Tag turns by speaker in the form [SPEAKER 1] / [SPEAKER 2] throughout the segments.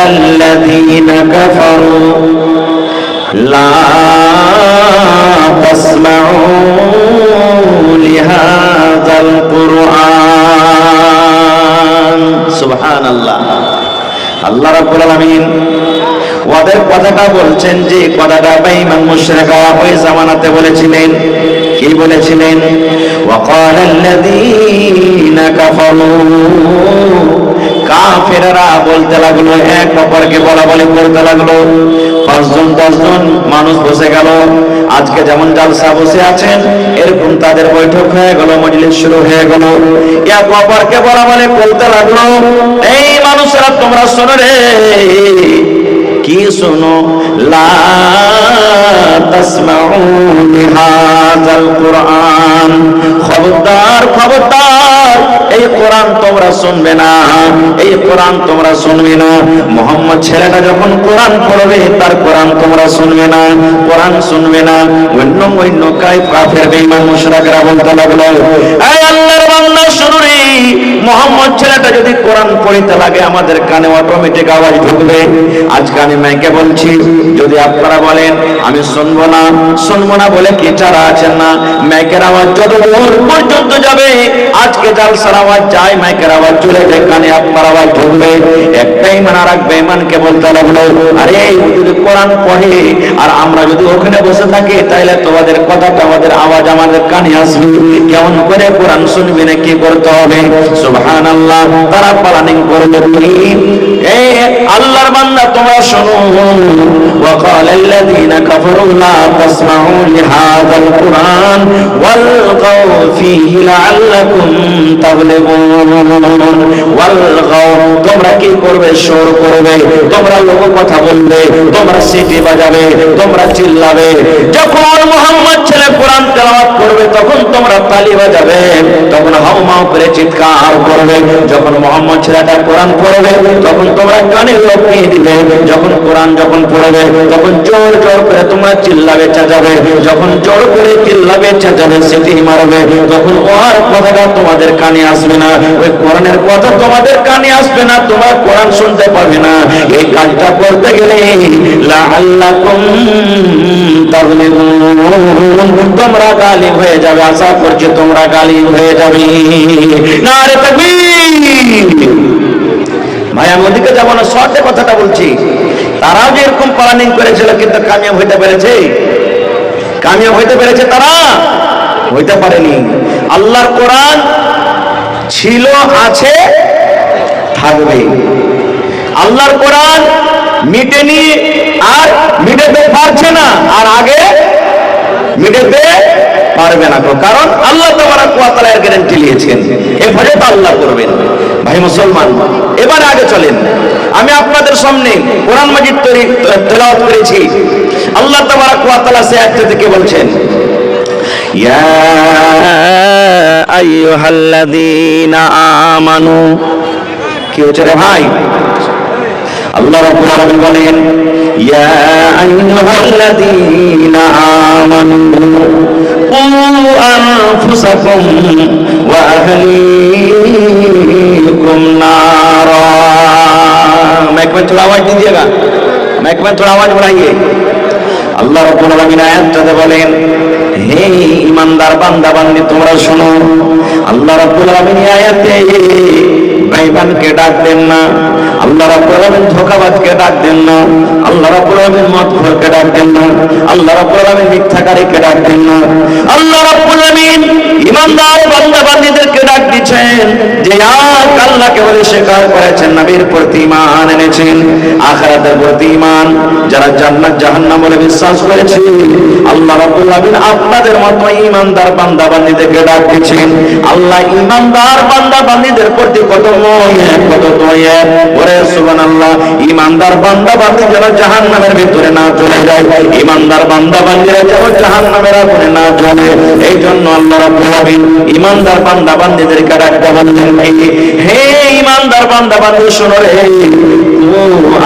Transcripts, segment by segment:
[SPEAKER 1] الذين كفروا لا تسمعوا لهذا القرآن سبحان الله আল্লাহ রাব্বুল আলামিন ওদের কথাটা বলছেন যে কথাটা বেঈমান মুশরিকরা ওই জামানাতে বলেছিলেন কি বলেছিলেন ওয়াকালাল্লাযীনা কাফারু কাফেররা বলতে লাগলো এক অপরকে বলাবলি করতে লাগলো 5 জন 10 জন মানুষ বসে গেল আজকে যেমন জালসা বসে আছেন এরকম তাদের বৈঠক হয়ে গেল মজলিস শুরু হয়ে গেল এক অপরকে বলাবলি করতে লাগলো এই মানুষরা তোমরা শোনো রে কি শোনো লা তাসমাউ লিহাযাল কুরআন খবরদার খবরদার এই কোরআন তোমরা শুনবে না এই কোরআন তোমরা শুনবে না মুহাম্মদ ছেলেটা যখন কোরআন পড়বে তার কোরআন তোমরা শুনবে না কোরআন শুনবে না অন্য কাফের বেঈমান মুশরিকরা বলতে লাগলো এই আল্লাহর বান্দা শুনো রে মুহাম্মদ ছেলেটা যদি কোরআন পড়তে লাগে আমাদের কানে অটোমেটিক আওয়াজ ঢুকবে আজকে আমি মাইকে বলছি যদি আপনারা বলেন আমি শুনবো না বলে কি চারা আছেন না মাইকের আওয়াজ যত দূর পর্যন্ত যাবে আজকে জালসার আওয়াজ যায় মাইকের আওয়াজ চলে যায় কানে আপনার আওয়াজ ঢুকবে একটাই মানা রাখবে ইমানকে বলতে লাগলো আরে যদি কোরআন পড়ে আর আমরা যদি ওখানে বসে থাকি তাহলে তোমাদের কথাটা আমাদের আওয়াজ আমাদের কানে আসবে কেমন করে কোরআন শুনবি না কি করতে হবে সুবহানাল্লাহ তারা প্ল্যানিং করবে এই আল্লাহর বান্দা তোমরা শোনো ওয়াকালাল্লাযীনা কাফারু লা তাসমাউ লিহাযাল কুরআন ওয়ালগাউ ফীহি লাআল্লাকুম তাগলিবুন ওয়ালগাউ তোমরা কি করবে সুর করবে তোমরা লোক কথা বলবে তোমরা সিটি বাজাবে তোমরা চিল্লাবে যখন মুহাম্মদ ছেলে কোরআন তেলাওয়াত করবে তখন তোমরা তালি বাজাবে তখন হাউমাউ করে চিৎকার করবে যখন মুহাম্মদ ছেলেটা কোরআন পড়বে তখন তোমরা কানে লাগিয়ে দিবে যখন কোরআন পড়বে তখন জোর জোর করে তোমরা চিল্লাবে চেঁচাবে যখন জোর করে চিল্লাবে চেঁচাবে সিটি মারবে তখন ওর কথাটা তোমাদের কানে আসবে না ওই কোরআনের কথা তোমাদের কানে আসবে না তোমরা কোরআন শুনতে পারবে না এই কাজটা করতে গেলে লাআল্লাকুম তাগলিবুন তোমরা গালিব হয়ে যাবে আশা করছি তোমরা গালিব হয়ে যাবে নারে তাকবীর ভাইয়া মোদিকে যেমন শর্টে কথাটা বলছি তারাও যে এরকম প্ল্যানিং করেছিল কিন্তু কামিয়াব হইতে পেরেছে তারা হইতে পারেনি আল্লাহর কোরআন ছিল আছে থাকবে আল্লাহর কোরআন মিটেনি আর মিটাতে পারছে না আর আগে মিটাতে পারবে না কারণ আল্লাহ তাবারাক ওয়া তাআলা এর গ্যারান্টি নিয়েছেন হেফাজত আল্লাহ করবেন ভাই মুসলমান এবার আগে চলেন আমি আপনাদের সামনে কোরআন মাজিদ তেলাওয়াত করেছি আল্লাহ তাবারাক ওয়া তাআলা সে আয়াত থেকে বলছেন ইয়া আইয়ুহাল্লাযীনা আমানু কি হচ্ছে রে ভাই আল্লাহ রাব্বুল আলামিন বলেন ইয়া আইয়ুহাল্লাযীনা আমানু কু আনফুসাকুম ওয়া আহলিকুম নারা माइक में थोड़ा आवाज दीजिएगा माइक में थोड़ा आवाज बढ़ाइए আল্লাহ রাব্বুল আলামিন আয়াতটাতে বলেন হে ঈমানদার বান্দা বান্দি তোমরা শোনো আল্লাহ রাব্বুল আলামিন আয়াতে বেঈমানকে ডাক দেন না আল্লাহ রাব্বুল আলামিন ধোঁকাবাজকে ডাক দেন না আল্লাহ রাব্বুল আলামিন মদখোরকে ডাক দেন না আল্লাহ রাব্বুল আলামিন মিথ্যাকারীকে ডাক দেন না আল্লাহ রাব্বুল আলামিন ঈমানদার বান্দা বান্দীদেরকে ডাক দিচ্ছেন যে এক আল্লাহকে বলে স্বীকার করেছেন নবীর প্রতি ঈমান এনেছেন আখিরাতের প্রতি ঈমান যারা জান্নাত জাহান্নাম বলে বিশ্বাস করেছে আল্লাহ রাব্বুল আলামিন আপনাদের মতো ঈমানদার বান্দা বান্দীদেরকে ডাক দিচ্ছেন আল্লাহ ঈমানদার বান্দা বান্দীদের প্রতি কত দয়া ওরে সুবহানাল্লাহ ঈমানদার বান্দা বান্দী যেন জাহান্নামের ভিতরে না চলে যায় ঈমানদার বান্দা বান্দীরা যেন জাহান্নামের আগুনে না জ্বলে এই জন্য আল্লাহ রাব্বুল আলামিন ঈমানদার বান্দা বান্দীদেরকে ডাকতে বললেন, হে ঈমানদার বান্দা বান্দী শোনো রে,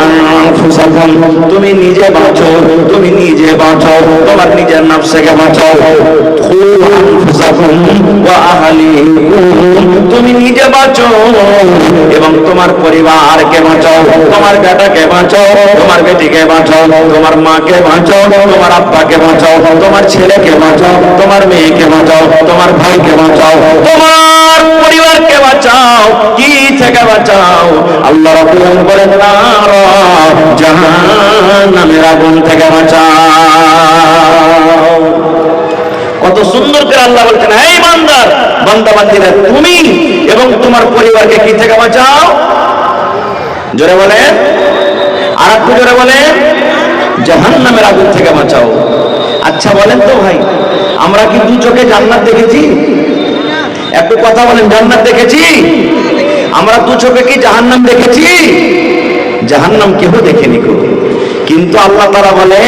[SPEAKER 1] আনফুসাকুম, তুমি নিজে বাঁচো, তুমি নিজে বাঁচো, তোমার নিজের নফসকে বাঁচাও। আনফুসাকুম ওয়া আহলিকুম, তুমি নিজে বাঁচো এবং তোমার পরিবারকে বাঁচাও, তোমার বেটাকে বাঁচাও, তোমার বেটিকে বাঁচাও, তোমার মাকে বাঁচাও, তোমার আব্বাকে বাঁচাও, তোমার ছেলেকে বাঁচাও, তোমার মেয়েকে বাঁচাও, তোমার ভাইকে বাঁচাও, তোমার পরিবারকে বাঁচাও। কি থেকে বাঁচাও? আল্লাহ রাব্বুল আলামিন বলেন, নার জাহান্নামের আগুন থেকে বাঁচাও। কত সুন্দর করে আল্লাহ বলছেন, হে ইমানদার বান্দা বান্দীরা, তুমি এবং তোমার পরিবারকে কি থেকে বাঁচাও? জোরে বলেন, আর একটু জোরে বলেন, জাহান্নামের আগুন থেকে বাঁচাও। আচ্ছা বলেন তো ভাই, আমরা কি দু চোখে জান্নাত দেখেছি? একটু কথা বলেন, জান্নাত দেখেছি? আমরা দু চোখে কি জাহান্নাম দেখেছি? জাহান্নাম কেউ দেখেনি। কিন্তু আল্লাহ তাআলা বলে,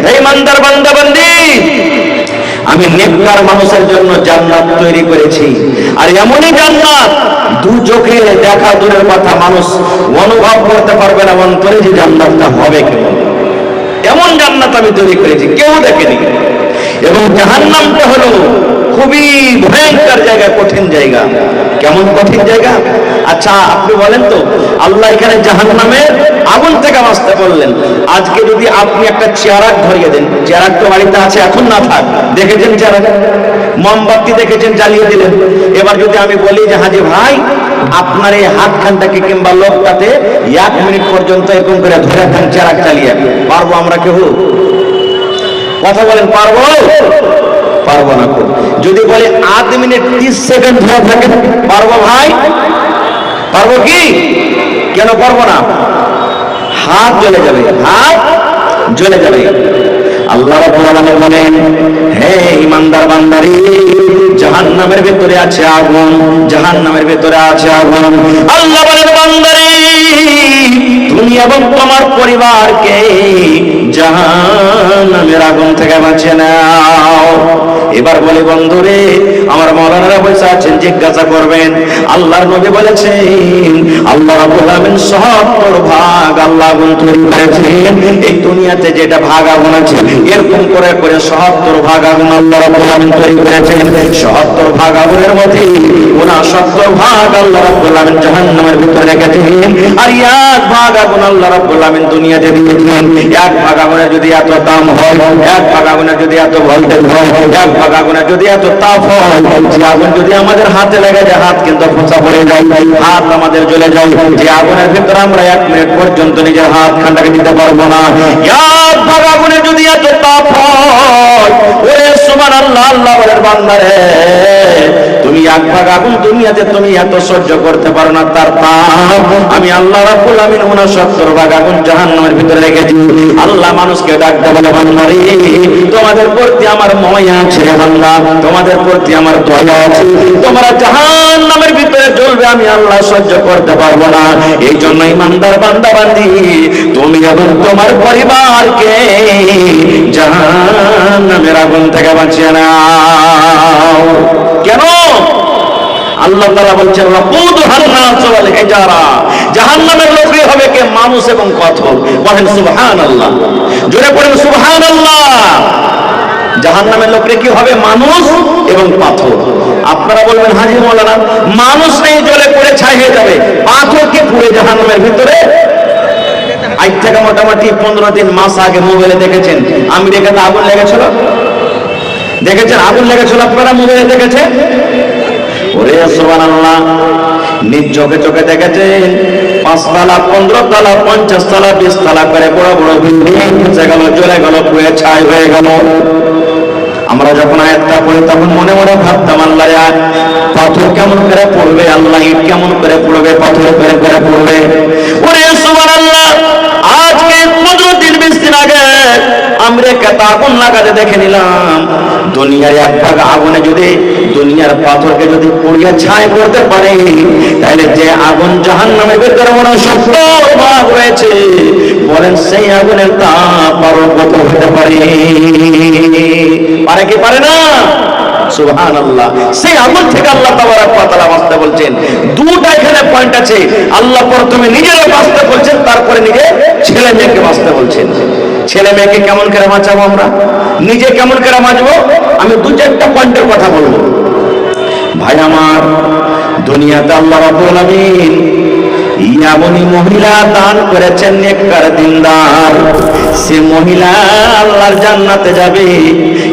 [SPEAKER 1] হে ইমানদার বান্দা বান্দী, আমি নেককার মানুষের জন্য জান্নাত তৈরি করেছি। আর এমনই জান্নাত দু চোখে দেখা দূরের কথা, মানুষ অনুভব করতে পারবে না অন্তরে যে জান্নাতটা হবে কেমন। এমন জান্নাত আমি তৈরি করেছি, কেউ দেখেনি। এবং জাহান্নামটা হলো খুবই ভয়ঙ্কর জায়গা, কঠিন জায়গা। কেমন কঠিন জায়গা? আচ্ছা আপনি বলেন তো, আল্লাহ এখানে জাহান্নামের আগুন থেকে বাঁচতে বললেন। আজকে যদি আপনি একটা চেরাগ ধরিয়ে দেন, চেরাগ তো বাড়িতে আছে, এখন না থাক, দেখেছেন চেরাগ, মোমবাতি দেখেছেন, জ্বালিয়ে দিলেন। এবার যদি আমি বলি যে হাজি ভাই, আপনার এই হাতখানটাকে কিংবা লোকটাতে 1 মিনিট পর্যন্ত এরকম করে ধরে থাকেন চেরাগ চালিয়ে, পারবো আমরা কেউ? কথা বলেন, পারবো? পারবো না। যদি বলে 8 মিনিট 30 সেকেন্ড ধরে থাকেন, পারবো ভাই? পারবো কি? কেন পারবো না? হাত জ্বলে যাবে, হাত জ্বলে যাবে। আল্লাহ রাব্বুল আলামিন বলেন, হে ঈমানদার বান্দারে, জাহান্নামের ভিতরে আছে আগুন, জাহান্নামের ভিতরে আছে আগুন। আল্লাহ বলেন, বান্দারে, তুমি এবং তোমার পরিবারকে জাহান্নামের আগুন থেকে বাঁচিয়ে নাও। এবার বলে, বন্ধুরে, আমার মাওলানারা বসে আছেন, জিজ্ঞাসা করবেন। আল্লাহর নবী বলেছেন, আল্লাহ রাব্বুল আলামিন 70 ভাগ আল্লাহ আগুন তৈরি করেছেন। এই দুনিয়াতে যেটা ভাগ আগুন আছে, এরকম করে করে 70 ভাগ আগুন আল্লাহ রাব্বুল আলামিন তৈরি করেছেন। 70 ভাগ আগুনের মধ্যে 69 ভাগ আল্লাহ রাব্বুল আলামিন জাহান্নামের ভিতরে রেখেছেন। আর 1 ভাগ আগুন আল্লাহ রাব্বুল আলামিন দুনিয়াতে দিয়েছেন। 1 ভাগ আগুনের যদি এত দাম হয়, 1 ভাগ আগুনের যদি এত ভোল্টেজ হয়, 1 ভাগ আগুনের যদি এত তাপ হয়, যে আগুন যদি আমাদের হাতে লেগে যায়, হাত কিন্তু ফোঁচা পড়ে যায়, হাত আমাদের জ্বলে যায়। যে আগুনের ভিতরে আমরা 1 মিনিট পর্যন্ত নিজের হাত খানটাকে দিতে পারবো না। 1 ভাগ আগুনে যদি এত তাপ হয়, ওরে সুবহানাল্লাহ, আল্লাহ বলেন, বান্দারে, তুমি 1 ভাগ আগুন দুনিয়াতে তুমি এত সহ্য করতে পারো না, তার তাপ আমি আল্লাহ রাব্বুল আলামিন 69 ভাগ আগুন জাহান্নামের ভিতরে রেখেছি। আল্লাহ মানুষকে ডাকতে বলে, বান্দারে, তোমাদের প্রতি আমার মায়া আছে, আল্লাহ তোমাদের প্রতি আমার দয়া আছে, তোমরা জাহান্নামের ভিতরে জ্বলবে, আমি আল্লাহ সহ্য করতে পারবো না। এই জন্য ঈমানদার বান্দা বান্দি, তুমি এবং তোমার পরিবারকে জাহান্নামের আগুন থেকে বাঁচিয়ে নাও। কেন? আল্লাহ তাআলা বলছেন, ওয়াকুদুহান নাস ওয়াল হিজারা, জাহান্নামের লোকই হবে কে? মানুষ এবং পাথর। বলেন সুবহানাল্লাহ, জোরে পড়েন সুবহানাল্লাহ। জাহান্নামের লোকরে কি হবে? মানুষ এবং পাথর। আপনারা বলবেন, হাজী মাওলানা, মানুষ নেই জ্বলে পড়ে ছাই হয়ে যাবে, পাথর কি পুড়ে জাহান্নামের ভিতরে? আজ থেকে মোটামুটি 15 দিন মাস আগে মোবাইলে দেখেছেন, আমেরিকাতে আগুন লেগেছিল, দেখেছেন? আগুন লেগেছিল, আপনারা মোবাইলে দেখেছেন? ওরে সুবহানাল্লাহ, নিজ চোখে চোখে দেখেছেন। 5 তলা, 15 তলা, 50 তলা, 20 তলা করে বড় বড় বিল্ডিং ভেসে গেল, জ্বলে গেল, পুড়ে ছাই হয়ে গেল। আমরা যখন আয়াতটা পড়ি তখন মনে মনে ভাবতাম, আল্লাহ, পাথর কেমন করে পড়বে, আল্লাহ ইট কেমন করে পড়বে, পাথর করে করে পড়বে। ওরে সুবহানাল্লাহ, আজকে 15 দিন 20 দিন আগে আমেরিকাতে আগুন লাগাতে দেখে নিলাম। দুনিয়ার 1 ভাগ আগুনে যদি দুনিয়ার পাথরকে যদি পুড়িয়ে ছাই করতে পারে, তাহলে যে আগুন জাহান্নামের ভিতরে 69 ভাগ রয়েছে, বলেন সেই আগুনের তাপ আরো কত হতে পারে? পারে কি পারে না? সুবহানাল্লাহ। সেই আগুন থেকে আল্লাহ তাবারক ওয়া তাআলা বাঁচতে বলছেন। দুটো এখানে পয়েন্ট আছে, আল্লাহ প্রথমে নিজেরা বাঁচতে বলছেন, তারপরে নিজে ছেলে মেয়েকে বাঁচতে বলছেন। ছেলে মেয়েকে কেমন করে বাঁচাবো আমরা, নিজে কেমন করে বাঁচবো, আমি দু চারটা পয়েন্টের কথা বলবো। ভাই আমার, দুনিয়াতে আল্লাহ রাব্বুল আলামিন এমনই মহিলা দান করেছেন, নেককার দিনদার, সে মহিলা আল্লাহর জান্নাতে যাবে,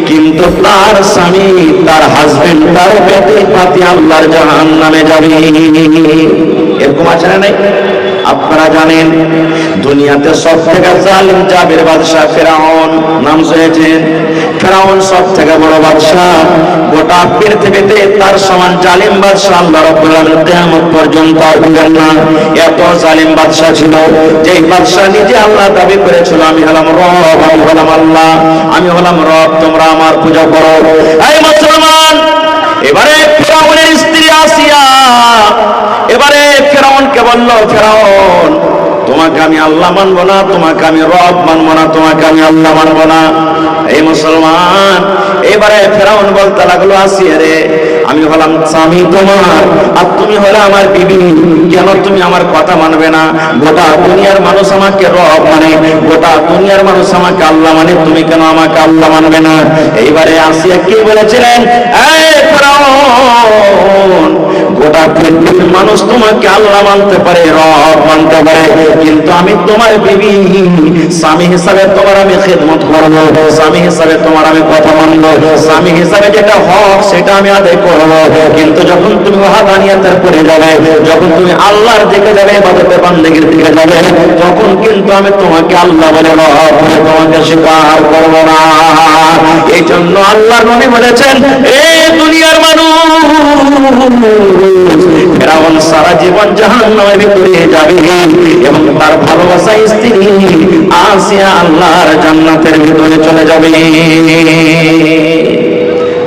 [SPEAKER 1] কিন্তু তার স্বামী, তার হাজবেন্ড, তার পেটে পাতি আল্লাহর জাহান্নামে যাবে। এরকম আছে না নাই? আপনারা জানেন দুনিয়াতে সব থেকে জালিম জাবের বাদশা ফেরাউন নাম শুনেছেন। ফেরাউন সব থেকে বড় বাদশা, গোটা পৃথিবীতে তার সমান জালিম বাদশা আল্লাহ রাব্বুল আলামিন কিয়ামত পর্যন্ত আসবেন না। এত জালিম বাদশা ছিল, যেই বাদশা নিজে আল্লাহ দাবি করেছিল, আমি হলাম রব, আমি হলাম আল্লাহ, আমি হলাম রব, তোমরা আমার পূজা করো। এই মুসলমান, এবারে ফেরাউনের স্ত্রী আসিয়া এবারে ফেরাউনকে বলল, ফেরাউন তোমাকে আমি আল্লাহ মানবো না, তোমাকে আমি রব মানবো না, তোমাকে আমি আল্লাহ মানবো না। এই মুসলমান, এবারে ফেরাউন বলতে লাগলো, আসিয়া রে, আমি হলাম স্বামী তোমার, আর তুমি হলে আমার বিবি, কেন তুমি আমার কথা মানবে না? গোটা দুনিয়ার মানুষ আমাকে রব মানে, গোটা দুনিয়ার মানুষ আমাকে আল্লাহ মানে, তুমি কেন আমাকে আল্লাহ মানবে না? এইবারে আসিয়া কি বলেছিলেন, এই ফেরাউন, গোটা পৃথিবীর মানুষ তোমাকে আল্লাহ মানতে পারে, রব মানতে পারে, কিন্তু আমি তোমার বিবি, স্বামী হিসাবে তোমার আমি খেদমত করবো, স্বামী হিসাবে তোমার আমি কথা মানবো, স্বামী হিসাবে যেটা হক সেটা আমি আদায় করবো। কিন্তু যখন তুমি ওয়াহাদানিয়াতের পড়ে যাবে, যখন তুমি আল্লাহর দিকে যাবে, ইবাদতে বান্দেগির দিকে যাবে, তখন কিন্তু আমি তোমাকে আল্লাহ বলে রব বলে তোমাকে স্বীকার করবো না। এই জন্য আল্লাহর নবী বলেছেন, এই দুনিয়ার মানুষ, ফেরাউন সারা জীবন জাহান্নামের ভিতরে যাবে, এবং তার ভালোবাসা স্ত্রী আসিয়া আল্লাহর জান্নাতের ভিতরে চলে যাবে।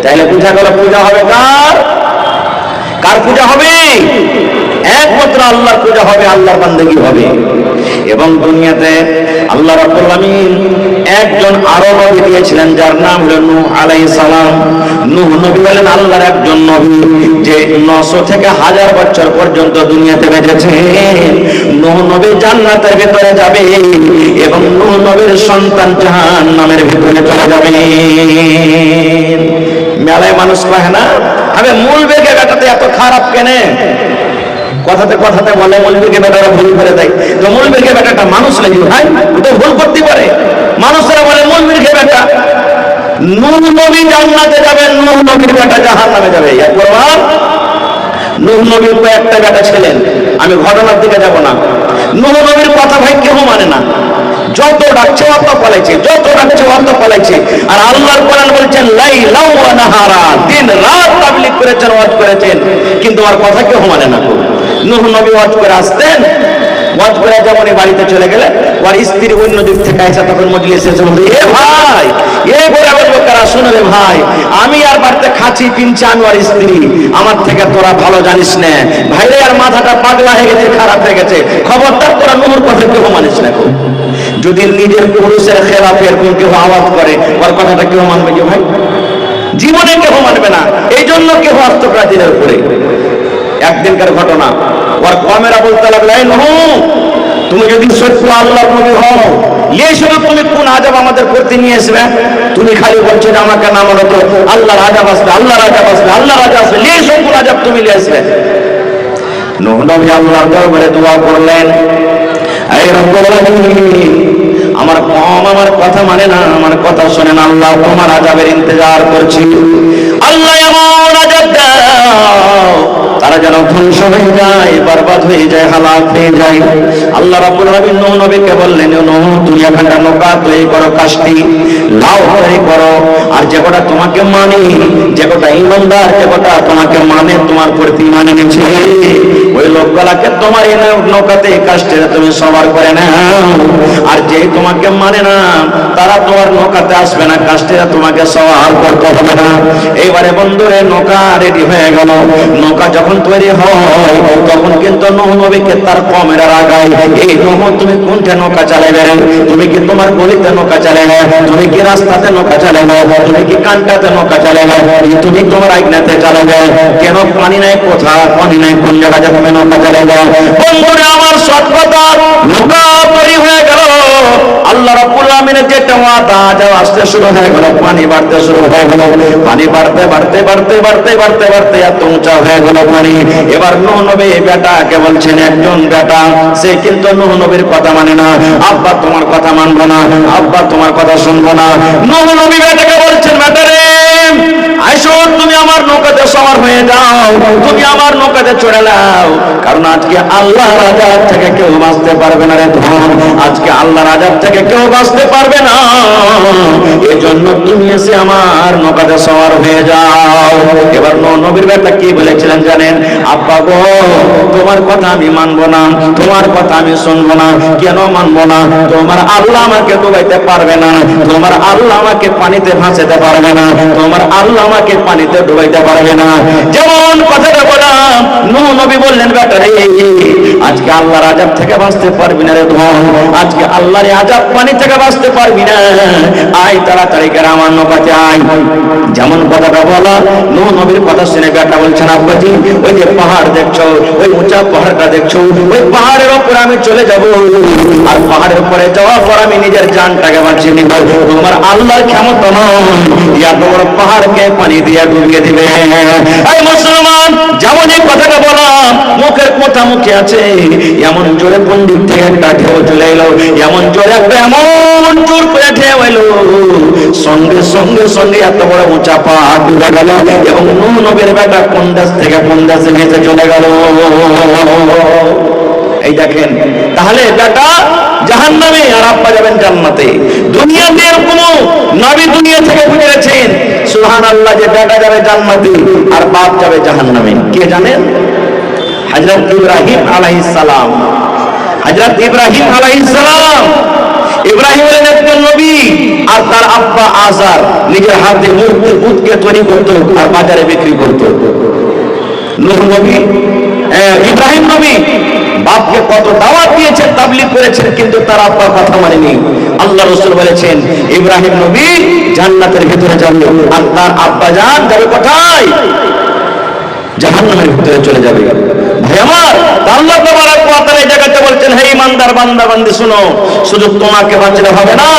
[SPEAKER 1] তাহলে পূজা গেল, পূজা হবে কার? কার পূজা হবে? একমাত্র আল্লাহর পূজা হবে, আল্লাহর বান্দেগী হবে। এবং দুনিয়াতে আল্লাহ রাব্বুল আলামিন একজন আরো নবী দিয়েছিলেন, যার নাম হলো নূহ আলাইহিস সালাম। নূহ নবী হলেন আল্লাহর একজন নবী, যে 900 থেকে 1000 বছর পর্যন্ত দুনিয়াতে বেঁচেছে। নূহ নবী জান্নাতের ভিতরে যাবে, এবং নূহ নবীর সন্তান জাহান্নামের ভিতরে চলে যাবে। মেলায় মানুষ কয় না, আরে মূল বেগে বেটাতে এত খারাপ কেনে? কথাতে কথাতে বলে মূল বেগে বেটারা ভুল করে দেয়। তো মূল বেগে বেটাটা মানুষ নাকি ভাই? ও তো ভুল করতে পারে। মানুষেরা বলে মূল বেগে বেটা। নূহ নবী জান্নাতে যাবেন, নূহ নবীর বেটা জাহান্নামে যাবে। একবার নূহ নবীর কয়েকটা বেটা ছিলেন, আমি ঘটনার দিকে যাব না। নূহ নবীর কথা ভাই কেউ মানে না, যত ডাকছে অত পালাইছে, যত ডাকছে অত পালাইছে। আর আল্লাহর কোরআন বলছেন লাইলা ওয়া নাহারা, দিন রাত তাবলীগ করেছেন, ওয়াজ করেছেন, কিন্তু আর কথা কেউ মানে না। নূহ নবী ওয়াজ করে আসতেন, ওয়াজ করে যখন বাড়িতে চলে গেলে, ওর স্ত্রী অন্য দিক থেকে এসে তখন মজলিসে এসে বলতে, এ ভাই, এ বলে বলবো কারা, শুনে রে ভাই, আমি আর বাড়িতে খাচ্ছি পিনছি, আমি আর স্ত্রী, আমার থেকে তোরা ভালো জানিস না ভাইরে, আর মাথাটা পাগলা হয়ে গেছে, খারাপ হয়ে গেছে, খবরদার তোরা নূহর কথা কেউ মানিস না। যদি নিজের পুরুষের খেলাফে এরকম কেউ আওয়াজ করে, ওর কথাটা কেউ মানবে কি ভাই? জীবনে কেউ মানবে না। এই জন্য কেউ আত্মপ্রাচীনের উপরে। একদিনকার ঘটনা, ওর কমেরা বলতে লাগলো, এই নূহ, তুমি যদি সত্য আল্লাহর নবী হও, এই সময় তুমি কোন আযাব আমাদের করতে নিয়ে আসবে? তুমি খালি বলছো যে আমাকে নাম হলো তো আল্লাহর আযাব আসবে, আল্লাহর আযাব আসবে, আল্লাহর আযাব আসবে, এই সব কোন আযাব তুমি নিয়ে আসবে? নূহ নবী আল্লাহর দরবারে দোয়া করলেন, এই রব্বুল আলামিন, আমার কম আমার কথা মানে না, আমার কথা শোনেন, আল্লাহ তোমার আযাবের ইন্তজার করছি, আল্লাহ এমন আযাব দাও তারা যেন ধ্বংস হয়ে যায়, বরবাদ হয়ে যায়, হালাক হয়ে যায়। আল্লাহ রাব্বুল আলামিন নূহ নবীকে বললেন, নূহ তুমি এখানটা নৌকা তৈরি করো, কাষ্টি লাউ তৈরি করো, আর যে কটা তোমাকে মানে, যে কটা ইমানদার, যে কটা তোমাকে মানে, তোমার প্রতি মানে নিচ্ছে, ওই লোকগুলাকে তোমার এই নৌকাতে কাষ্টিতে তুমি সবার করে নাও। আর যে তোমাকে মানে না, তারা তোমার নৌকাতে আসবে না, কাষ্টিতে তোমাকে সবার করতে হবে না। এইবারে বন্ধুরে নৌকা রেডি হয়ে গেল। নৌকা যখন যখন তৈরি হয় তখন কিন্তু নূহ নবীকে তার কমেরা রাগায়, এই নূহ তুমি কোনটা নৌকা চালাবে? তুমি কি তোমার গলিতে নৌকা চালাবে? তুমি কি রাস্তাতে নৌকা চালাবে? তুমি কি কানটাতে নৌকা চালাবে? তুমি তোমার আইনাতে চালাবে? কেন পানি নাই, কোথা পানি নাই, কোন জায়গায় তুমি নৌকা চালাবে? বন্ধুরা আমার সৎ কথা, নৌকা তৈরি হয়ে গেল। আল্লাহ রাব্বুল আমিনের যেটা ওয়াদা যাও আসতে শুরু হয়ে গেল, পানি বাড়তে শুরু হয়ে গেল, পানি বাড়তে বাড়তে বাড়তে বাড়তে বাড়তে বাড়তে এত উঁচা হয়ে গেল পানি। এবার নূহ নবী বেটাকে বলছেন, একজন বেটা সে কিন্তু নূহ নবীর কথা মানে না, আব্বা তোমার কথা মানবো না, আব্বা তোমার কথা শুনবো না। নূহ নবী বেটাকে বলছেন, বেটা রে আইসো, তুমি আমার নৌকাতে সওয়ার হয়ে যাও, তুমি আমার নৌকাতে চড়ে নাও, কারণ আজকে আল্লাহ রাজার থেকে কেউ বাঁচতে পারবে না রে ধন, আজকে আল্লাহ রাজার থেকে কেউ বাঁচতে পারবে না, এজন্য তুমি এসে আমার নৌকাতে সওয়ার হয়ে যাও। এবার নবীর বেটা কি বলেছিলেন জানেন? আব্বা গো, তোমার কথা আমি মানবো না, তোমার কথা আমি শুনবো না। কেন মানবো না? তোমার আল্লাহ আমাকে ডুবাইতে পারবে না, তোমার আল্লাহ আমাকে পানিতে ভাসাতে পারবে না, তোমার আল্লাহ আমাকে পানিতে ডুবাইতে পারবে না। যেমন কথাটা বললাম, নূহ নবী বললেন, বেটা রে আজকে আল্লাহর আযাব থেকে বাঁচতে পারবি না রে ধন, আজকে আল্লাহর আযাব পানি থেকে বাঁচতে পারবি না, আয় তাড়াতাড়ি করে আমার নৌকাতে আয়। যেমন কথাটা বলা, নূহ নবীর কথা শুনে বেটা বলছেন, আব্বাজি ওই যে পাহাড় দেখছো, ওই উঁচা পাহাড়টা দেখছো, ওই পাহাড়ের উপরে আমি চলে যাব, আর পাহাড়ের উপরে যাওয়ার পর আমি নিজের জানটাকে বাঁচিয়ে নিব, তোমার আল্লাহর ক্ষমতা নয় এত বড় পাহাড়কে পানি দিয়ে ডুবিয়ে দিবে। এই মুসলমান, যেমন এই কথাটা বললাম, মুখের কথা মুখে আছে, এমন জোরে কোন দিক থেকে একটা ঢেউ চলে এলো, এমন জোরে একটা এমন জোর করে ঢেউ এলো, সঙ্গে সঙ্গে সঙ্গে এত বড় উঁচা পাহাড় ডুবে গেল, এবং নূহ নবীর বেটা কোন দেশ থেকে কোন দেশে ভেসে চলে গেল। এই দেখেন, তাহলে বেটা জাহান্নামে আর আব্বা যাবেন জান্নাতে। দুনিয়াতে এরকম নবী দুনিয়া থেকে বুঝেছেন সুবহানাল্লাহ যে বেটা যাবে জান্নাতে আর বাপ যাবে জাহান্নামে। কে জানেন? হযরত ইব্রাহিম আলাইহিস সালাম। হযরত ইব্রাহিম আলাইহিস সালাম, ইব্রাহিম হলেন একজন নবী, আর তার আব্বা আজার নিজের হাতে উটকে তৈরি করতো আর বাজারে বিক্রি করতো। নূহ নবী, ইব্রাহিম নবী বাপকে কত দাওয়াত দিয়েছেন, তাবলীগ করেছেন, কিন্তু তার আব্বার কথা মানেনি। আল্লাহ রাসূল বলেছেন ইব্রাহিম নবী জান্নাতের ভিতরে যাবে, আর তার আব্বা জান যাবে কোথায়? জাহান্নামের ভিতরে চলে যাবে। ভাই আমার, আল্লাহ তাবারক ওয়া তাআলা এই জায়গাতে বলছেন, হে ইমানদার বান্দা বান্দি শুনো, শুধু তোমাকে বাঁচলে হবে না,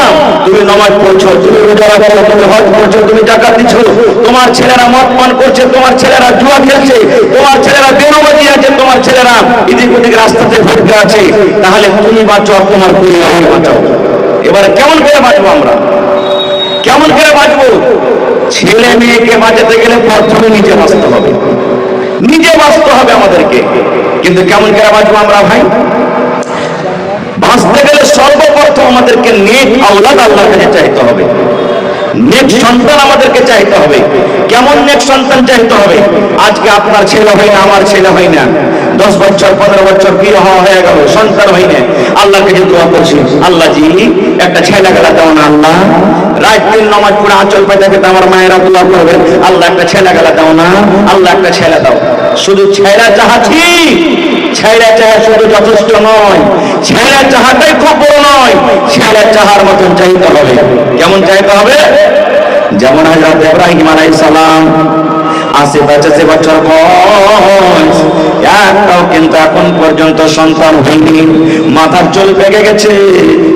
[SPEAKER 1] তুমি নামাজ পড়ছো, তুমি রোজা রাখছো, তুমি হজ করছো, তুমি যাকাত দিচ্ছ, তোমার ছেলেরা মদ পান করছে, তোমার ছেলেরা জুয়া খেলছে, তোমার ছেলেরা বেরোবাজি আছে, তোমার ছেলেরা এদিক ওদিক রাস্তাতে ঘুরতে আছে, তাহলে তুমি বাঁচো, তোমার পরিবার বাঁচাও। এবারে কেমন করে বাঁচবো আমরা? কেমন করে বাঁচবো? ছেলে মেয়েকে বাঁচাতে গেলে প্রথমে নিজে বাঁচতে হবে, নিজে বাঁচতে হবে আমাদেরকে। কিন্তু কেমন করে বাঁচবো আমরা ভাই? বাঁচতে গেলে সর্বপ্রথম আমাদেরকে নেক আওলাদ আল্লাহর কাছে চাইতে হবে, নেক সন্তান আমাদেরকে চাইতে হবে। কেমন নেক সন্তান চাইতে হবে? আজকে আপনার ছেলে হয় না, আমার ছেলে হয় না, 10 বছর 15 বছর বিয়ে হয়ে গেল, সন্তান হয় না, আল্লাহর কাছে দোয়া করছি, আল্লাহ জি একটা ছেলে গেলা দাও না, আল্লাহ রাত দিন নামাজ পড়ে আঁচল পাই থাকে, আমার মায়েরা দোয়া করবেন, আল্লাহ একটা ছেলে গেলা দাও না, আল্লাহ একটা ছেলে দাও। শুধু ছেলে চাহাচ্ছি, ছেলে চাহা শুধু যথেষ্ট নয়, ছেলে চাহাটাই খুব বড় নয়, ছেলে চাহার মতন চাইতে হবে। কেমন চাইতে হবে? যেমন হযরত ইব্রাহিম আলাইহিস সালাম 80-85 বছর বয়স, একটাও কিন্তু এখন পর্যন্ত সন্তান হয়নি, মাথার চুল পেকে গেছে,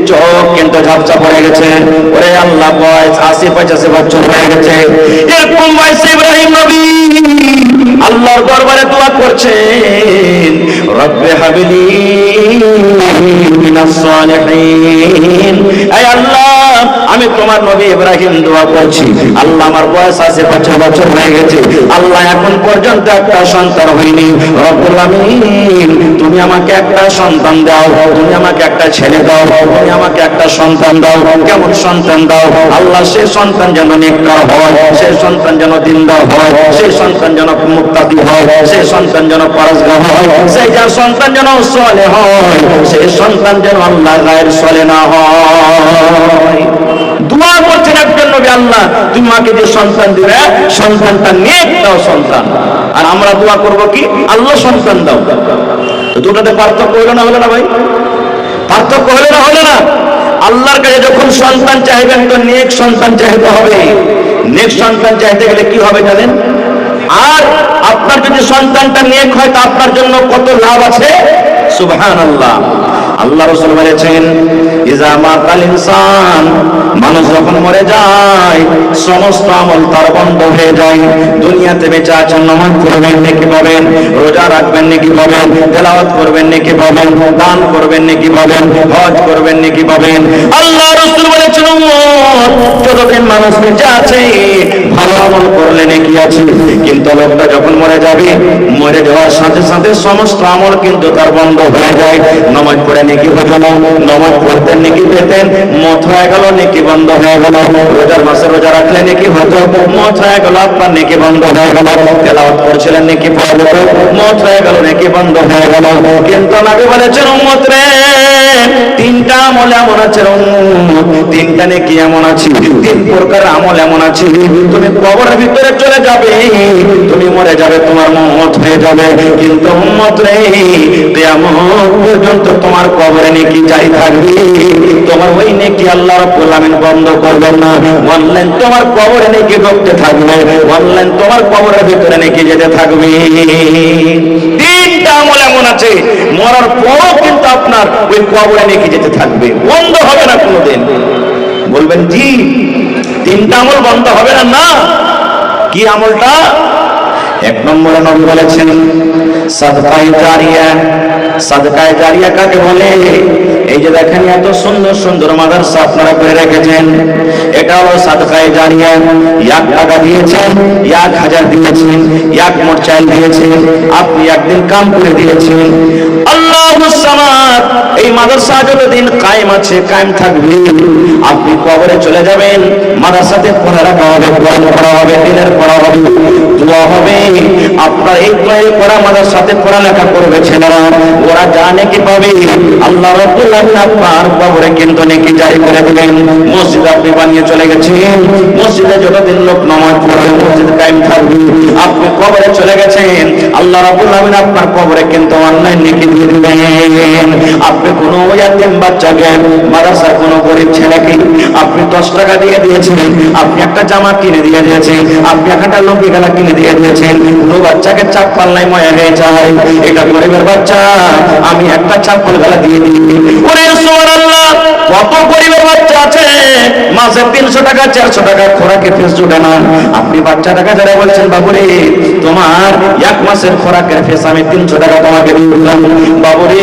[SPEAKER 1] চোখ কিন্তু ঝাপসা পড়ে গেছে। ওরে আল্লাহ, বয়স 80-85 বছর হয়ে গেছে, এরকম বয়সে ইব্রাহিম নবী আল্লাহর দরবারে দোয়া করছেন, রব্বে হাবলি মিনাস সালিহিন। এই আল্লাহ, আমি তোমার নবী ইব্রাহিম দোয়া করছি, আল্লাহ আমার বয়স 85 বছর হয়ে গেছে, আল্লাহ এখন পর্যন্ত একটা সন্তান হয়নি, রব্বুল আমিন তুমি আমাকে একটা সন্তান দাও, তুমি আমাকে একটা ছেলে দাও, তুমি আমাকে একটা সন্তান দাও। কেমন সন্তান দাও? আল্লাহ সেই সন্তান যেন নেককার হয়, সেই সন্তান যেন দিনদার হয়, সেই সন্তান যেন মুত্তাকি হয়, সেই সন্তান যেন পরহেজগার হয়, সেই সন্তান যেন সালেহ হয়, সেই সন্তান যেন আল্লাহর গায়ের সালে না হয়। দোয়া করছেন একজন নবী, আল্লাহ তুমি মাকে যে সন্তান দিবে সন্তানটা নেক দাও সন্তান। আর আমরা দোয়া করব কি, আল্লাহ সন্তান দাও। তো দুটোতে পার্থক্য হলো না ভাই? পার্থক্য হলো না? আল্লাহর কাছে যখন সন্তান চাইবেন তো নেক সন্তান চাইতে হবে। নেক সন্তান চাইতে গেলে কি হবে জানেন? আর আপনার যদি সন্তানটা নেক হয় তা আপনার জন্য কত লাভ আছে, সুবহানাল্লাহ। আল্লাহ রাসূল বলেছেন, ইজা মাতাল ইনসান, মানুষ যখন মরে যায় সমস্ত আমল তার বন্ধ হয়ে যায়। দুনিয়াতে বেঁচে আছেন, নামাজ পড়বেন নেকি পাবেন, রোজা রাখবেন নেকি পাবেন, তেলাওয়াত করবেন নেকি পাবেন, দান করবেন নেকি পাবেন, হজ করবেন নেকি পাবেন। আল্লাহ রাসূল বলেছেন, উম্মত যতদিন মানুষ বেঁচে আছে ভালো আমল করলে নেকি আছে, কিন্তু লোকটা যখন মরে যাবে, মরে যাওয়ার সাথে সাথে সমস্ত আমল কিন্তু তার বন্ধ হয়ে যায়। নামাজ পড়ে নেকি হতো না, নামাজ পড়তেন নেকি পেতেন, মত হয়ে গেল নেকি বন্ধ হয়ে গেল। রোজার মাসে রোজা রাখলে নেকি হতো, মত হয়ে গেল আপনার নেকি বন্ধ হয়ে গেল। তেলাওয়াত করছিলেন নেকি পড়া যেত, মত হয়ে গেল নেকি বন্ধ হয়ে গেল। কিন্তু নবী বলেছেন, উম্মত রে তিনটা আমল এমন আছে, তিনটা নেকি এমন আছে, তিন প্রকার আমল এমন আছে, তুমি কবরের ভিতরে চলে যাবে, তুমি মরে যাবে, তোমার মত হয়ে যাবে, কিন্তু উম্মত রে কিয়ামত পর্যন্ত তোমার কবরে নেকি যাই থাকবে, তোমার ওই নেকি আল্লাহ রাব্বুল আলামিন বন্ধ করবেন না। অনলাইন তোমার কবরে নেকি ঢুকতে থাকবে, অনলাইন তোমার কবরের ভিতরে নেকি যেতে থাকবে। তিনটা আমল এমন আছে মরার পরও কিন্তু আপনার ওই কবরে নেকি যেতে থাকবে, বন্ধ হবে না কোনোদিন। বলবেন জি তিনটা আমল বন্ধ হবে না? না। কি আমলটা? এক নম্বরে নবী বলেছেন সাদকায়ে জারিয়া। সাদকায়ে জারিয়া কাকে বলে? এই যে দেখেন এত সুন্দর সুন্দর মাদ্রাসা আপনারা করে রেখেছেন, এটা হলো সাদকায়ে জারিয়া। 1 টাকা দিয়েছেন, 1000 দিয়েছেন, 1 মোট চাল দিয়েছেন, আপনি একদিন কাম করে দিয়েছেন। আল্লাহুস সামাদ, এই মাদ্রাসা যতদিন কায়েম আছে কায়েম থাকবে। আপনি কবরে চলে যাবেন, মাদ্রাসাতে পড়া রাখা হবে, কোরআন পড়া হবে, দিনের পড়া হবে, দোয়া হবে। আপনার এই পড়া মাদ্রাসাতে পড়ালেখা করবে ছেলেরা, ওরা জানে কি পাবে, আল্লাহ রাব্বুল আলামিন আপনার কবরে কিন্তু নেকি জারি করে দিবেন। মসজিদ আপনি বানিয়ে চলে গেছেন, মসজিদে যতদিন লোক নামাজ পড়বে মসজিদ কায়েম থাকবে। আপনি কবরে চলে গেছেন, আল্লাহ রাব্বুল আলামিন আপনার কবরে কিন্তু অনলাইন নেকি দিয়ে দিবেন। আপনি কোনো ইয়াতীম বাচ্চাকে, মাদ্রাসার কোনো গরিব ছেলেকে আপনি 10 টাকা দিয়ে দিয়েছেন, আপনি একটা জামা কিনে দিয়ে দিয়েছেন, আপনি একটা লুঙ্গি গালা কিনে দিয়ে দিয়েছেন, কোনো বাচ্চাকে চাপ্পাল নাই ময়া হয়ে যায়, এটা গরিবের বাচ্চা, আমি একটা চাপ্পাল গালা দিয়ে দিই। ওরে সুবহানাল্লাহ, কত গরিবের বাচ্চা আছে মাসে 300 টাকা 400 টাকা খোরাকে ফেস জুটে না। আপনি বাচ্চাটাকে যারা বলছেন, বাবুরে তোমার 1 মাসের খোরাকের ফেস আমি 300 টাকা তোমাকে দিয়ে দিলাম, বাবুরে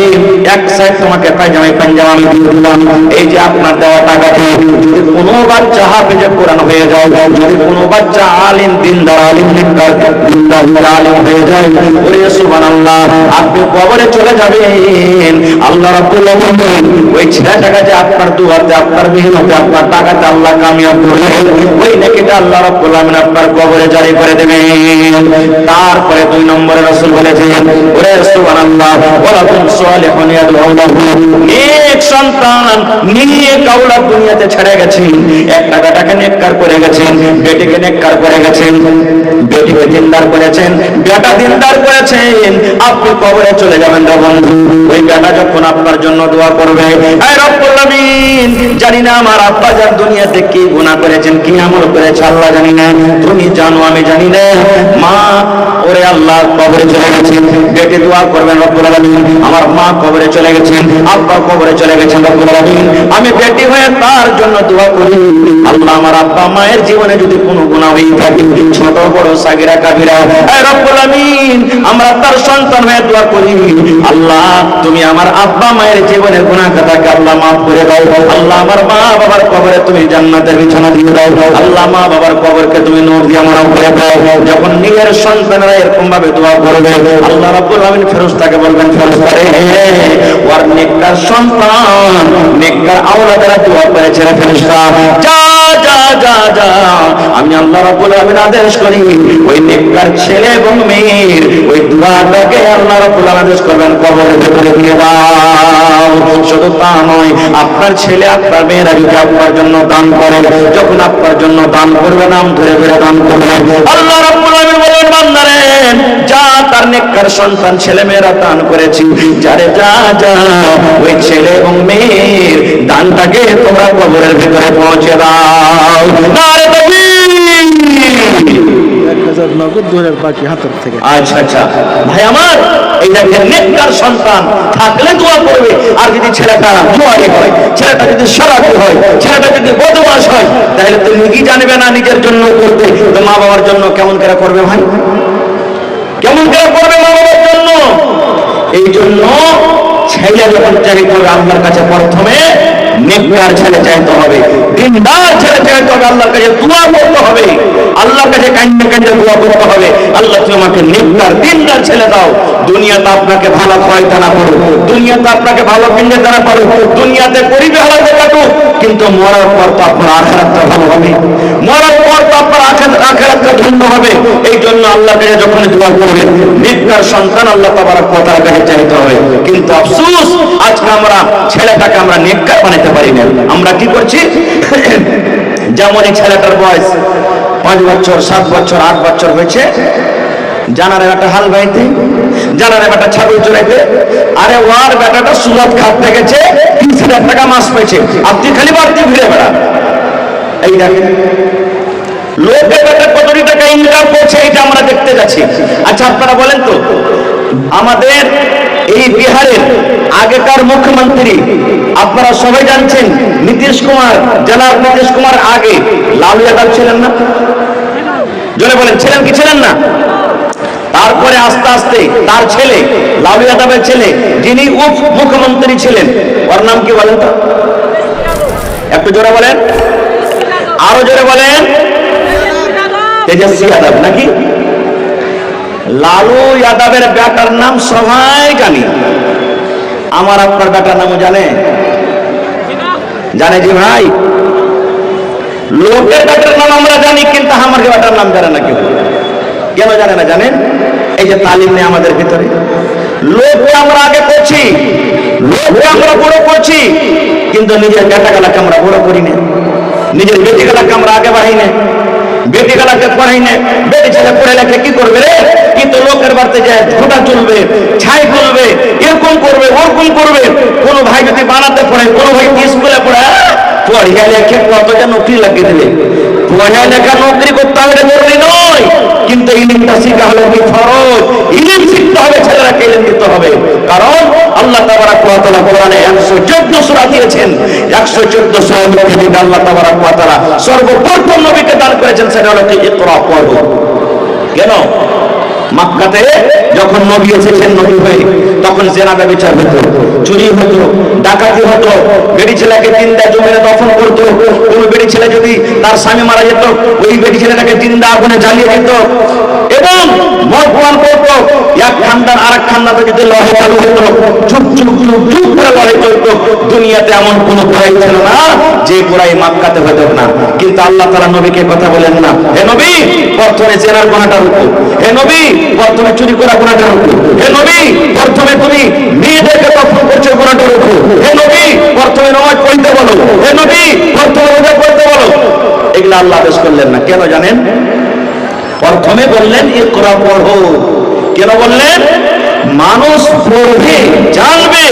[SPEAKER 1] 1 সাইড তোমাকে পায়জামা আমি দিয়ে দিলাম। এই যে আপনার দেওয়া টাকাতে যদি কোনো বাচ্চা হাফেজে কোরআন হয়ে যায়, যদি কোনো বাচ্চা আলিম দিনদার আলিম নেককার দিনদার আলিম হয়ে যায়, ওরে সুবহানাল্লাহ, আপনি কবরে চলে যাবেন, আল্লাহ রাব্বুল আলামিন ওই ছেলেটাকে যে আপনার দুয়াতে, আপনার মেহনতে, আপনার টাকাতে আল্লাহ কামিয়াব করে ওই নেকিটা আল্লাহ রাব্বুল আলামিন আপনার কবরে জারি করে দেবেন। তারপরে 2 নম্বরে রাসূল বলেছেন, ওরে সুবহানাল্লাহ, ওয়ালাকুম সালিহুন ইয়াদউ লাহু, নেক সন্তান নেক আওলাদ দুনিয়াতে ছেড়ে গেছেন, একটা বেটাকে নেককার করে গেছেন, বেটিকে নেককার করে গেছেন, বেটিকে দিনদার করেছেন, বেটা দিনদার করেছেন, আপনি কবরে চলে যাবেন রে বন্ধু। ওই বেটা যখন আপনার জন্য দোয়া করবে, হে রব্বুল আলামিন, জানি না আমার আব্বা যার দুনিয়াতে কি গুনাহ করেছেন, কি আমল করেছে আল্লাহ জানি না, তুমি জানো আমি জানি না। মা, ওরে আল্লাহ কবরে চলে গেছেন, বেটি দোয়া করবেন, রব্বুল আলামিন আমার মা কবরে চলে গেছেন, আব্বা কবরে চলে গেছেন, রব্বুল আলামিন আমি বেটি হয়ে তার জন্য দোয়া করি, আল্লাহ আমার আব্বা মায়ের জীবনে যদি কোনো গুনাহ হয়ে থাকে, ছোট বড় সাগিরা কাবিরা, হে রব্বুল আলামিন আমরা তার সন্তান হয়ে দোয়া করি, আল্লাহ তুমি আমার আব্বা মায়ের জীবনের গুনাহ কথাকে আল্লাহ মাফ করে দাও, আল্লাহ আমার মা বাবার কবরে তুমি জান্নাতের বিছানা দিয়ে দাও, আল্লাহ মা বাবার কবরকে তুমি নূর দিয়ে মানব করে দাও। যখন নিজের সন্তানরা এরকম ভাবে দোয়া করবে, আল্লাহ রাব্বুল আলামিন ফেরেশতাকে বলবেন, ফেরেশতা রে, ওর নেককার সন্তান নেককার আওলাদেরা দোয়া করেছে রে ফেরেশতা, যা যা যা যা, আমি আল্লাহ রাব্বুল আলামিন আদেশ করি ওই নেককার ছেলে এবং মেয়ের ওই দোয়াটাকে আল্লাহ রাব্বুল আলামিন আদেশ করবেন কবরের ভিতরে দিয়ে দাও। শুধু তা নয়, আপনার ছেলে আপনার মেয়েরা যদি আপনার জন্য দান করে, যখন আপনার জন্য দান করবে নাম ধরে ধরে দান করবে, আল্লাহ রাব্বুল আলামিন বলেন বান্দারে যা তার নেককার সন্তান ছেলে মেয়েরা দান করেছি, যারে যা যা ওই ছেলে এবং মেয়ের দানটাকে তোমরা কবরের ভিতরে পৌঁছে দাও। নারে তাকবীর।
[SPEAKER 2] 1000 নগদ 2000 বাকি হাতের থেকে।
[SPEAKER 1] আচ্ছা আচ্ছা ভাই আমার, এই দেখেন নেককার সন্তান থাকলে দোয়া করবে, আর যদি ছেলেটা জুয়ারি হয়, ছেলেটা যদি শরাবি হয়, ছেলেটা যদি বদমাশ হয়, তাহলে তো নিজেই জানবে না নিজের জন্য করতে, তো মা বাবার জন্য কেমন করে করবে ভাই? কেমন করে করবে মা বাবার জন্য? এই জন্য ছেলে যখন চাইতে হবে আল্লাহর কাছে প্রথমে নেককার ছেলে চাইতে হবে, দিনদার ছেলে চাইতে হবে, আল্লাহর কাছে দোয়া করতে হবে, আল্লাহর কাছে কান্না কান্না দোয়া করতে হবে, আল্লাহ তুমি আমাকে নেককার দিনদার ছেলে দাও। দুনিয়াতে আপনাকে ভালো খাওয়াইতে না পারো, দুনিয়াতে আপনাকে ভালো কিনতে না পারো, দুনিয়াতে গরিবে হালাতে কাটুক, কিন্তু মরার পর তো আপনার আখিরাতটা ভালো হবে, মরার পর তো আপনার আখিরাতটা ধন্য হবে। এই জন্য আল্লাহর কাছে যখন দোয়া করবেন নেককার সন্তান আল্লাহ তাবারক ওয়া তাআলার কাছে চাইতে হবে। কিন্তু আফসোস আজকে আমরা ছেলেটাকে আমরা নেককার বানাতে পারি না। আমরা কি করছি, যেমন এই ছেলেটার বয়স 5 বছর 7 বছর 8 বছর হয়েছে, জানারে বেটা হাল বাইতে, জানারে বেটা ছাগল চড়াইতে, আরে ওর বেটাটা সুরত খাটতে গেছে 30,000 টাকা মাস পেয়েছে, আপনি খালি বাড়তি ঘুরে বেড়া। এই দেখেন লোকের বেটা কত টাকা ইনকাম করছে, এটা আমরা দেখতে যাচ্ছি। আচ্ছা আপনারা বলেন তো, আমাদের এই বিহারের আগেকার মুখ্যমন্ত্রী আপনারা সবাই জানছেন নীতিশ কুমার, জনাব নীতিশ কুমার আগে লালু যাদব ছিলেন না? জোরে বলেন ছিলেন কি ছিলেন না? তারপরে আস্তে আস্তে তার ছেলে লালু যাদবের ছেলে যিনি উপ মুখ্যমন্ত্রী ছিলেন, ওর নাম কি বলেন তো? একটু জোরে বলেন, আরো জোরে বলেন। তেজস্বী যাদব নাকি? লালু যাদবের বেটার নাম সবাই জানি, আমার আপনার বেটার নামও জানে? জানে জি ভাই, লোকের বেটার নাম আমরা জানি, কিন্তু আমার বেটার নাম জানে না কেউ। কেন জানে না জানেন? এই যে তালিম নেই আমাদের ভিতরে, লোককে আমরা আগে করছি, লোককে আমরা বড় করছি, কিন্তু নিজের বেটাগুলাকে আমরা বড় করি না, নিজের বেটিগুলাকে আমরা আগে বাড়াই না, বেটিগুলাকে পড়াই না। বেটি ছেলে পড়ে লেখে কি করবে রে? কিন্তু লোকের বাড়িতে যায় ঝোঁটা চলবে, ছাই করবে, এরকম করবে, ওরকম করবে। কোনো ভাই যদি বানাতে পড়ে, কোনো ভাই স্কুলে পড়ে, পড়িয়া লেখে কত যে নৌকরি লাগিয়ে দেবে। পড়িয়া লেখা নৌকরি করতে হবে জরুরি নয়, কিন্তু ইলমটা শিখা হলো কি ফরজ। ইলম শিখতে হবে, ছেলেরাকে ইলম দিতে হবে। কারণ আল্লাহ তাবারক ওয়া তাআলা কোরআনে 114 সূরা দিয়েছেন, 114 সূরার মধ্যে আল্লাহ তাবারক ওয়া তাআলা সর্বপ্রথম নবীকে দান করেছেন, সেটা হলো কি ইকরা পড়ো। কেন? মক্কাতে যখন নবী এসেছেন নবী হয়ে, তখন জেনা ব্যভিচার হতো, চুরি হতো, ডাকাতি হতো, বেড়ি ছেলেকে জিন্দা জমিনে দফন করতো। কোন বেড়ি ছেলে যদি তার স্বামী মারা যেত, ওই বেড়ি ছেলেটাকে জিন্দা আগুনে জ্বালিয়ে দিত এবং মদ পান করতো। এক খানদান আরেক খানদান যদি লড়াই চালু হতো, চুপ চুপ চুপ চুপ করে লড়াই চলতো। দুনিয়াতে এমন কোন লড়াই ছিল না যে লড়াই মক্কাতে হতো না। কিন্তু আল্লাহ তাআলা নবীকে কথা বলেন না, হে নবী প্রথমে জেনার গুনাহটা রুখো, হে নবী প্রথমে চুরি করা গুনাহটা রুখো, হে নবী প্রথমে তুমি মেয়েদেরকে দফন করছো গুনাহটা রুখো, হে নবী প্রথমে নামাজ পড়তে বলো, হে নবী প্রথমে রোজা করতে বলো। এগুলা আল্লাহ আদেশ করলেন না। কেন জানেন? প্রথমে বললেন ইকরা পড়ো। কেন বললেন? মানুষ পড়বে, জানবে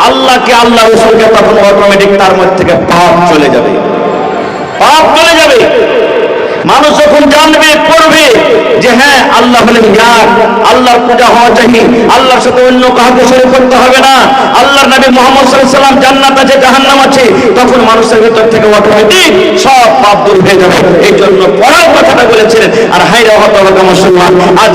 [SPEAKER 1] আল্লাহকে, আল্লাহ রাসূলকে, তখন অটোমেটিক তার মধ্যে থেকে পাপ চলে যাবে, পাপ চলে যাবে। মানুষ যখন জানবে, পড়বে যে হ্যাঁ আল্লাহ হলেন এক, আল্লাহর পূজা হওয়া চাই, আল্লাহর সাথে অন্য কাউকে শরীক করতে হবে না, আল্লাহর নবী মুহাম্মদ সাল্লাল্লাহু আলাইহি ওয়াসাল্লাম জান্নাত আছে জাহান্নাম আছে, তখন মানুষের ভিতর থেকে অটোমেটিক সব পাপ দূর হয়ে যাবে। এই জন্য পড়ার কথাটা বলেছিলেন। আর হায়রে হত মুসলমান, আজ